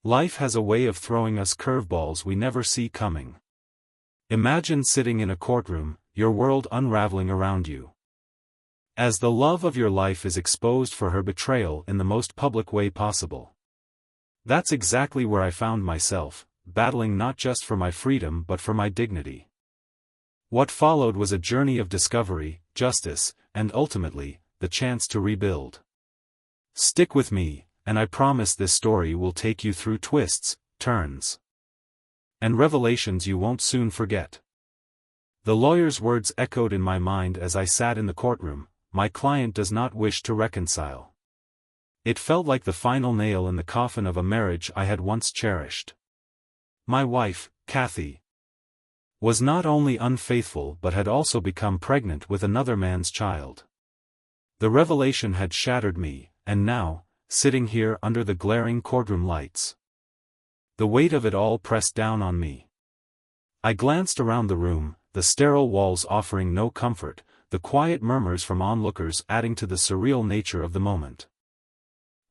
Life has a way of throwing us curveballs we never see coming. Imagine sitting in a courtroom, your world unraveling around you, as the love of your life is exposed for her betrayal in the most public way possible. That's exactly where I found myself, battling not just for my freedom but for my dignity. What followed was a journey of discovery, justice, and ultimately, the chance to rebuild. Stick with me, and I promise this story will take you through twists, turns, and revelations you won't soon forget. The lawyer's words echoed in my mind as I sat in the courtroom. My client does not wish to reconcile. It felt like the final nail in the coffin of a marriage I had once cherished. My wife, Kathy, was not only unfaithful but had also become pregnant with another man's child. The revelation had shattered me, and now, sitting here under the glaring courtroom lights, the weight of it all pressed down on me. I glanced around the room, the sterile walls offering no comfort, the quiet murmurs from onlookers adding to the surreal nature of the moment.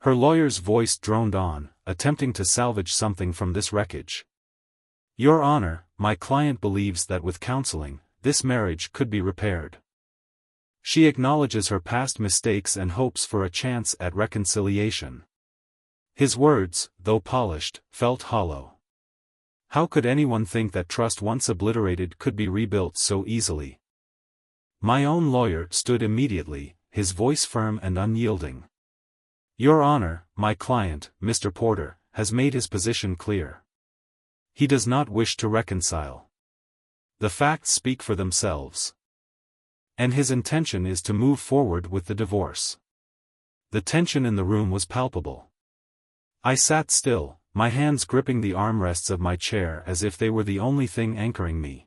Her lawyer's voice droned on, attempting to salvage something from this wreckage. Your Honor, my client believes that with counseling, this marriage could be repaired. She acknowledges her past mistakes and hopes for a chance at reconciliation. His words, though polished, felt hollow. How could anyone think that trust once obliterated could be rebuilt so easily? My own lawyer stood immediately, his voice firm and unyielding. Your Honor, my client, Mr. Porter, has made his position clear. He does not wish to reconcile. The facts speak for themselves. And his intention is to move forward with the divorce. The tension in the room was palpable. I sat still, my hands gripping the armrests of my chair as if they were the only thing anchoring me.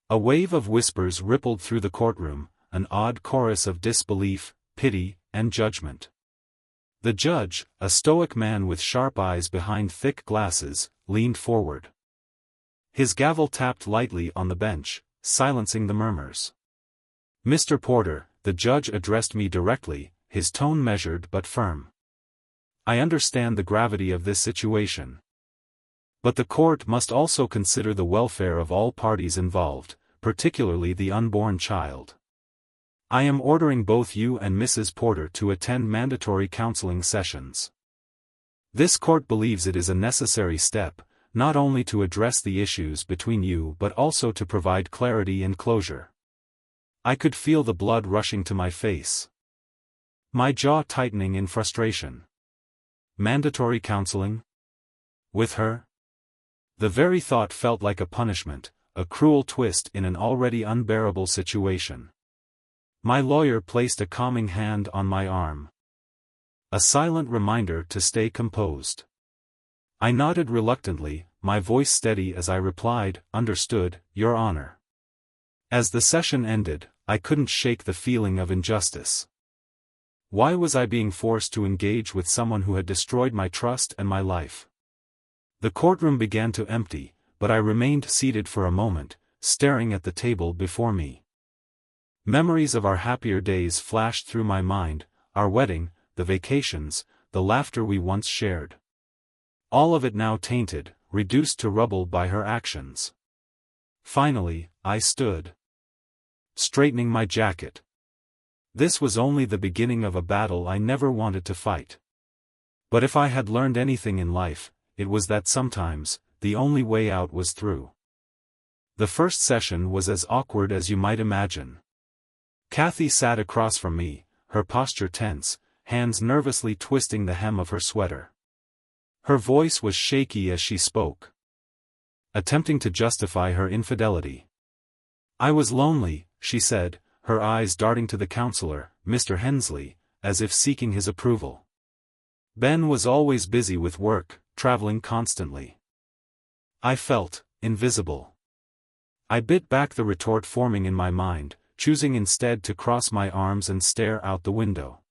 A wave of whispers rippled through the courtroom, an odd chorus of disbelief, pity, and judgment. The judge, a stoic man with sharp eyes behind thick glasses, leaned forward. His gavel tapped lightly on the bench, silencing the murmurs. Mr. Porter, the judge addressed me directly, his tone measured but firm. I understand the gravity of this situation. But the court must also consider the welfare of all parties involved, particularly the unborn child. I am ordering both you and Mrs. Porter to attend mandatory counseling sessions. This court believes it is a necessary step, not only to address the issues between you but also to provide clarity and closure. I could feel the blood rushing to my face, my jaw tightening in frustration. Mandatory counseling? With her? The very thought felt like a punishment, a cruel twist in an already unbearable situation. My lawyer placed a calming hand on my arm. A silent reminder to stay composed. I nodded reluctantly, my voice steady as I replied, "Understood, Your Honor." As the session ended, I couldn't shake the feeling of injustice. Why was I being forced to engage with someone who had destroyed my trust and my life? The courtroom began to empty, but I remained seated for a moment, staring at the table before me. Memories of our happier days flashed through my mind, our wedding, the vacations, the laughter we once shared. All of it now tainted, reduced to rubble by her actions. Finally, I stood, straightening my jacket. This was only the beginning of a battle I never wanted to fight. But if I had learned anything in life, it was that sometimes, the only way out was through. The first session was as awkward as you might imagine. Kathy sat across from me, her posture tense, hands nervously twisting the hem of her sweater. Her voice was shaky as she spoke, attempting to justify her infidelity. I was lonely, she said, her eyes darting to the counselor, Mr. Hensley, as if seeking his approval. Ben was always busy with work, traveling constantly. I felt invisible. I bit back the retort forming in my mind, choosing instead to cross my arms and stare out the window.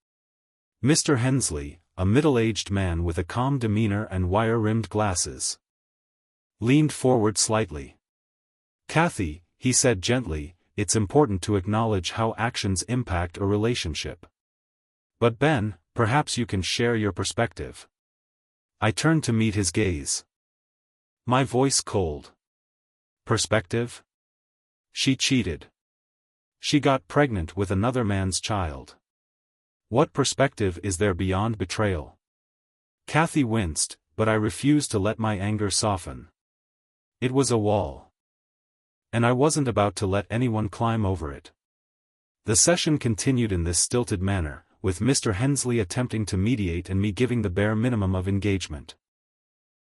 Mr. Hensley, a middle-aged man with a calm demeanor and wire-rimmed glasses, leaned forward slightly. "Kathy," he said gently, "it's important to acknowledge how actions impact a relationship. But Ben, perhaps you can share your perspective." I turned to meet his gaze. My voice cold. Perspective? She cheated. She got pregnant with another man's child. What perspective is there beyond betrayal? Kathy winced, but I refused to let my anger soften. It was a wall. And I wasn't about to let anyone climb over it. The session continued in this stilted manner, with Mr. Hensley attempting to mediate and me giving the bare minimum of engagement.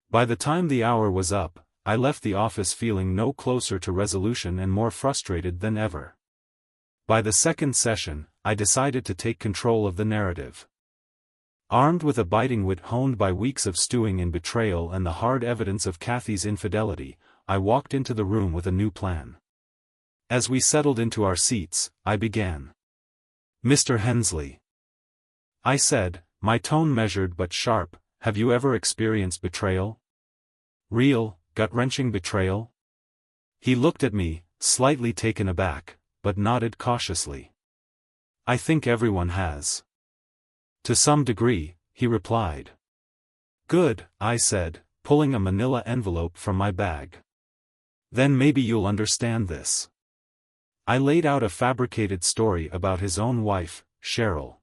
By the time the hour was up, I left the office feeling no closer to resolution and more frustrated than ever. By the second session, I decided to take control of the narrative. Armed with a biting wit honed by weeks of stewing in betrayal and the hard evidence of Kathy's infidelity, I walked into the room with a new plan. As we settled into our seats, I began. Mr. Hensley. I said, my tone measured but sharp, have you ever experienced betrayal? Real, gut-wrenching betrayal? He looked at me, slightly taken aback, but nodded cautiously. I think everyone has. To some degree, he replied. Good, I said, pulling a manila envelope from my bag. Then maybe you'll understand this. I laid out a fabricated story about his own wife, Cheryl.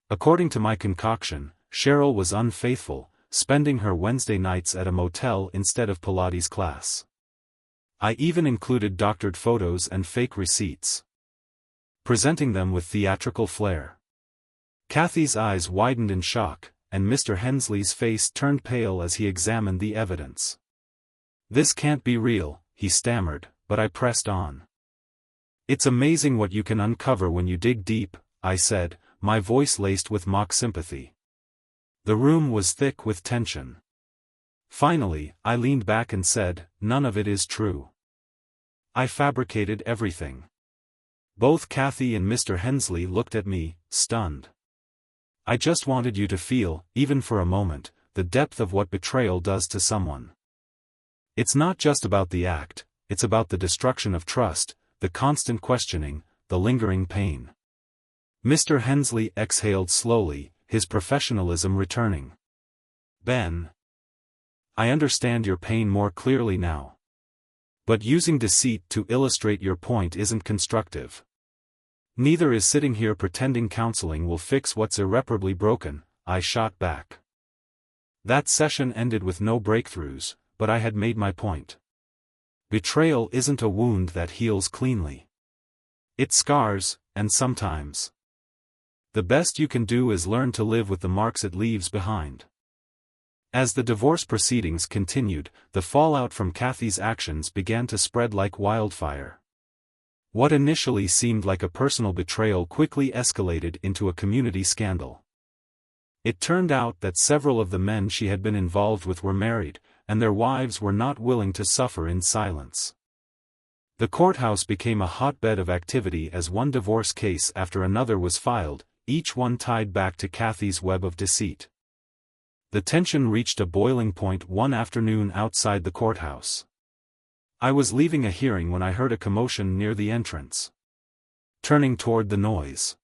According to my concoction, Cheryl was unfaithful, spending her Wednesday nights at a motel instead of Pilates class. I even included doctored photos and fake receipts, presenting them with theatrical flair. Kathy's eyes widened in shock, and Mr. Hensley's face turned pale as he examined the evidence. This can't be real, he stammered, but I pressed on. It's amazing what you can uncover when you dig deep, I said, my voice laced with mock sympathy. The room was thick with tension. Finally, I leaned back and said, none of it is true. I fabricated everything. Both Kathy and Mr. Hensley looked at me, stunned. I just wanted you to feel, even for a moment, the depth of what betrayal does to someone. It's not just about the act, it's about the destruction of trust, the constant questioning, the lingering pain. Mr. Hensley exhaled slowly, his professionalism returning. Ben. I understand your pain more clearly now. But using deceit to illustrate your point isn't constructive. Neither is sitting here pretending counseling will fix what's irreparably broken, I shot back. That session ended with no breakthroughs, but I had made my point. Betrayal isn't a wound that heals cleanly. It scars, and sometimes the best you can do is learn to live with the marks it leaves behind. As the divorce proceedings continued, the fallout from Kathy's actions began to spread like wildfire. What initially seemed like a personal betrayal quickly escalated into a community scandal. It turned out that several of the men she had been involved with were married, and their wives were not willing to suffer in silence. The courthouse became a hotbed of activity as one divorce case after another was filed, each one tied back to Kathy's web of deceit. The tension reached a boiling point one afternoon outside the courthouse. I was leaving a hearing when I heard a commotion near the entrance. Turning toward the noise,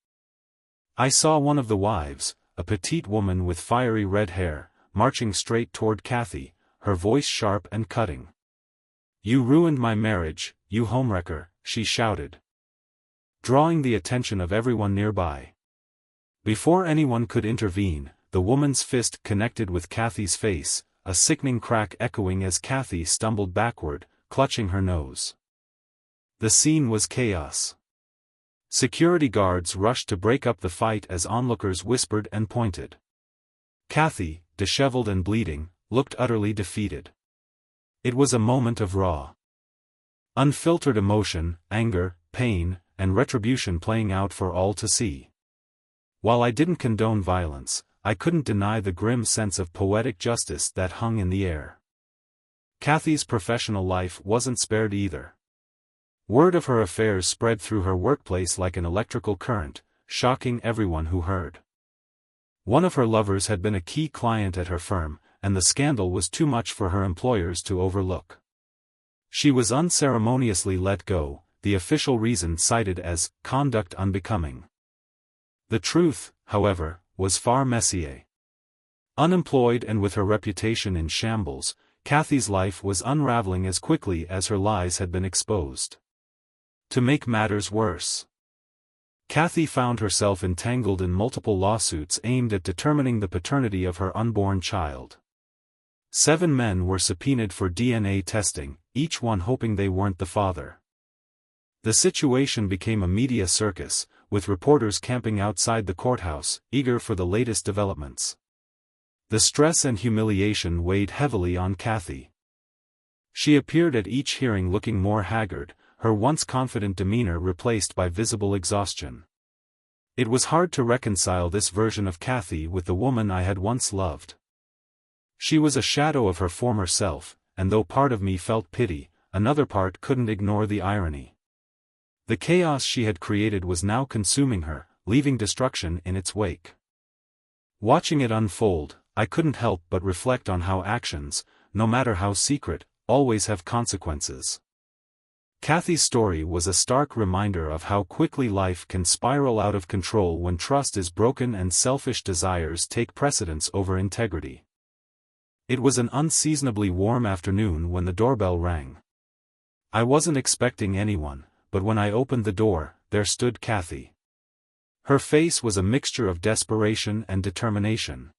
I saw one of the wives, a petite woman with fiery red hair, marching straight toward Kathy, her voice sharp and cutting. You ruined my marriage, you homewrecker, she shouted, drawing the attention of everyone nearby. Before anyone could intervene, the woman's fist connected with Kathy's face, a sickening crack echoing as Kathy stumbled backward, clutching her nose. The scene was chaos. Security guards rushed to break up the fight as onlookers whispered and pointed. Kathy, disheveled and bleeding, looked utterly defeated. It was a moment of raw, unfiltered emotion, anger, pain, and retribution playing out for all to see. While I didn't condone violence, I couldn't deny the grim sense of poetic justice that hung in the air. Kathy's professional life wasn't spared either. Word of her affairs spread through her workplace like an electrical current, shocking everyone who heard. One of her lovers had been a key client at her firm, and the scandal was too much for her employers to overlook. She was unceremoniously let go, the official reason cited as conduct unbecoming. The truth, however, was far messier. Unemployed and with her reputation in shambles, Kathy's life was unraveling as quickly as her lies had been exposed. To make matters worse, Kathy found herself entangled in multiple lawsuits aimed at determining the paternity of her unborn child. 7 men were subpoenaed for DNA testing, each one hoping they weren't the father. The situation became a media circus, with reporters camping outside the courthouse, eager for the latest developments. The stress and humiliation weighed heavily on Kathy. She appeared at each hearing looking more haggard, her once confident demeanor replaced by visible exhaustion. It was hard to reconcile this version of Kathy with the woman I had once loved. She was a shadow of her former self, and though part of me felt pity, another part couldn't ignore the irony. The chaos she had created was now consuming her, leaving destruction in its wake. Watching it unfold, I couldn't help but reflect on how actions, no matter how secret, always have consequences. Kathy's story was a stark reminder of how quickly life can spiral out of control when trust is broken and selfish desires take precedence over integrity. It was an unseasonably warm afternoon when the doorbell rang. I wasn't expecting anyone, but when I opened the door, there stood Kathy. Her face was a mixture of desperation and determination.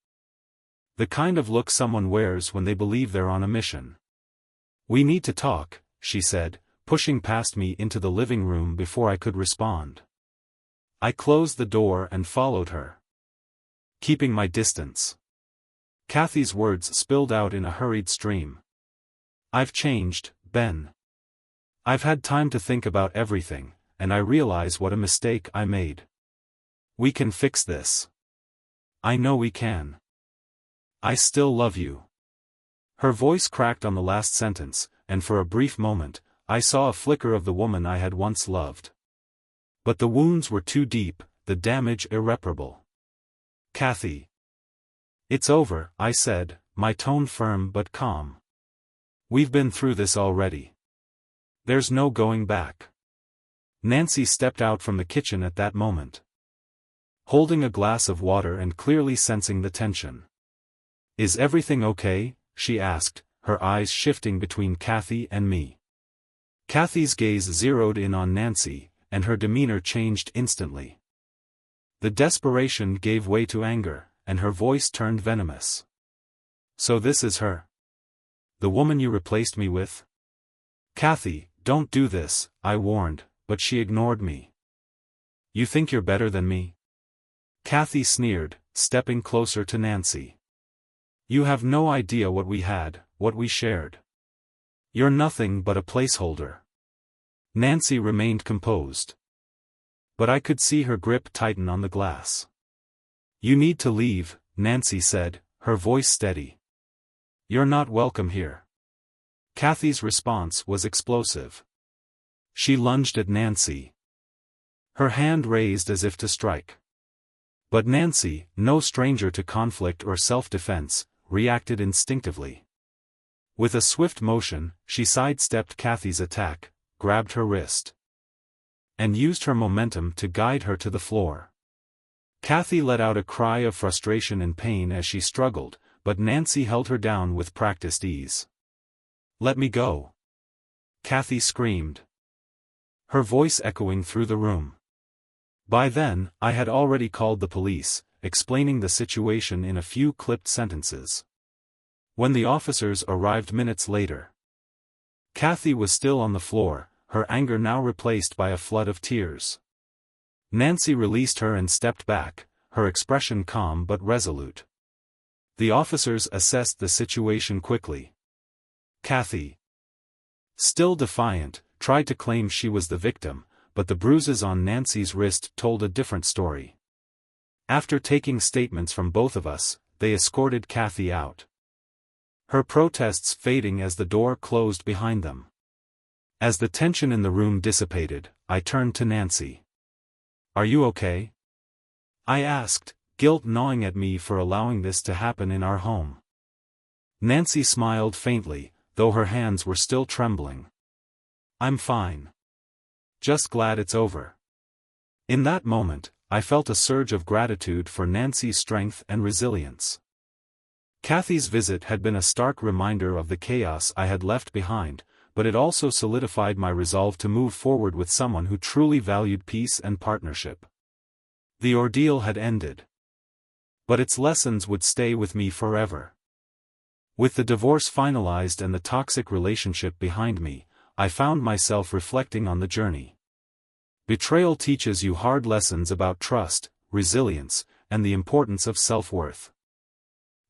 The kind of look someone wears when they believe they're on a mission. "We need to talk," she said, pushing past me into the living room before I could respond. I closed the door and followed her, keeping my distance. Kathy's words spilled out in a hurried stream. "I've changed, Ben. I've had time to think about everything, and I realize what a mistake I made. We can fix this. I know we can. I still love you." Her voice cracked on the last sentence, and for a brief moment, I saw a flicker of the woman I had once loved. But the wounds were too deep, the damage irreparable. "Kathy." "It's over," I said, my tone firm but calm. "We've been through this already. There's no going back." Nancy stepped out from the kitchen at that moment, holding a glass of water and clearly sensing the tension. "Is everything okay?" she asked, her eyes shifting between Kathy and me. Kathy's gaze zeroed in on Nancy, and her demeanor changed instantly. The desperation gave way to anger, and her voice turned venomous. "So this is her? The woman you replaced me with?" "Kathy, don't do this," I warned, but she ignored me. "You think you're better than me?" Kathy sneered, stepping closer to Nancy. "You have no idea what we had, what we shared. You're nothing but a placeholder." Nancy remained composed, but I could see her grip tighten on the glass. "You need to leave," Nancy said, her voice steady. "You're not welcome here." Kathy's response was explosive. She lunged at Nancy, her hand raised as if to strike. But Nancy, no stranger to conflict or self-defense, reacted instinctively. With a swift motion, she sidestepped Kathy's attack, grabbed her wrist, and used her momentum to guide her to the floor. Kathy let out a cry of frustration and pain as she struggled, but Nancy held her down with practiced ease. "Let me go!" Kathy screamed, her voice echoing through the room. By then, I had already called the police, explaining the situation in a few clipped sentences. When the officers arrived minutes later, Kathy was still on the floor, her anger now replaced by a flood of tears. Nancy released her and stepped back, her expression calm but resolute. The officers assessed the situation quickly. Kathy, still defiant, tried to claim she was the victim, but the bruises on Nancy's wrist told a different story. After taking statements from both of us, they escorted Kathy out, her protests fading as the door closed behind them. As the tension in the room dissipated, I turned to Nancy. "Are you okay?" I asked, guilt gnawing at me for allowing this to happen in our home. Nancy smiled faintly, though her hands were still trembling. "I'm fine. Just glad it's over." In that moment, I felt a surge of gratitude for Nancy's strength and resilience. Kathy's visit had been a stark reminder of the chaos I had left behind, but it also solidified my resolve to move forward with someone who truly valued peace and partnership. The ordeal had ended, but its lessons would stay with me forever. With the divorce finalized and the toxic relationship behind me, I found myself reflecting on the journey. Betrayal teaches you hard lessons about trust, resilience, and the importance of self-worth.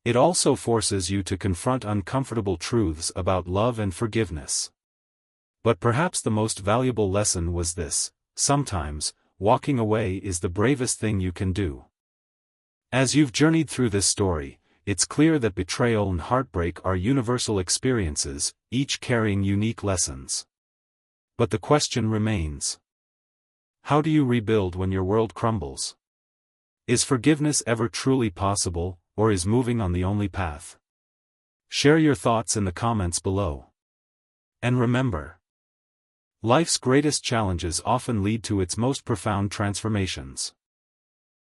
It also forces you to confront uncomfortable truths about love and forgiveness. But perhaps the most valuable lesson was this: sometimes, walking away is the bravest thing you can do. As you've journeyed through this story, it's clear that betrayal and heartbreak are universal experiences, each carrying unique lessons. But the question remains: how do you rebuild when your world crumbles? Is forgiveness ever truly possible, or is moving on the only path? Share your thoughts in the comments below. And remember, life's greatest challenges often lead to its most profound transformations.